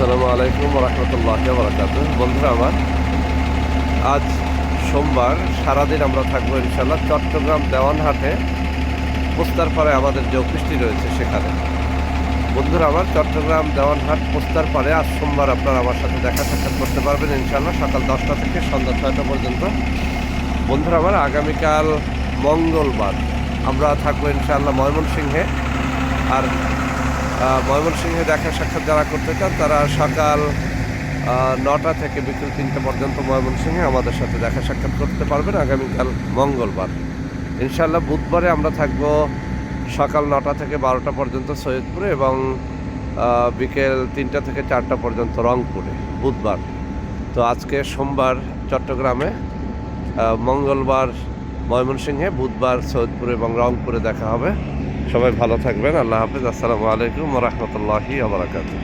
আসসালামু আলাইকুম রহমতুল্লাহ বরকাত। বন্ধুরা আমার, আজ সোমবার সারাদিন আমরা থাকবো ইনশাল্লাহ চট্টগ্রাম দেওয়ানহাটে। পোস্তার পাড়ে আমাদের যে অফিসটি রয়েছে সেখানে। বন্ধুরা আমার, চট্টগ্রাম দেওয়ানহাট পোস্তার পাড়ে আজ সোমবার আপনারা আমার সাথে দেখা সাক্ষাৎ করতে পারবেন ইনশাল্লাহ সকাল 10টা থেকে সন্ধ্যা 6টা পর্যন্ত। বন্ধুরা আমার, আগামীকাল মঙ্গলবার আমরা থাকবো ইনশাল্লাহ ময়মনসিংহে। আর ময়মনসিংহে দেখা সাক্ষাৎ যারা করতে চান তারা সকাল 9টা থেকে বিকেল 3টা পর্যন্ত ময়মনসিংহে আমাদের সাথে দেখা সাক্ষাৎ করতে পারবেন আগামীকাল মঙ্গলবার। ইনশাআল্লাহ বুধবারে আমরা থাকব সকাল 9টা থেকে 12টা পর্যন্ত সৈয়দপুরে এবং বিকেল 3টা থেকে 4টা পর্যন্ত রংপুরে বুধবার। তো আজকে সোমবার চট্টগ্রামে, মঙ্গলবার ময়মনসিংহে, বুধবার সৈয়দপুরে এবং রংপুরে দেখা হবে। সবাই ভালো থাকবেন। আল্লাহ হাফেজ। আসসালামু আলাইকুম ওয়া রাহমাতুল্লাহি ওয়া বারাকাতুহু।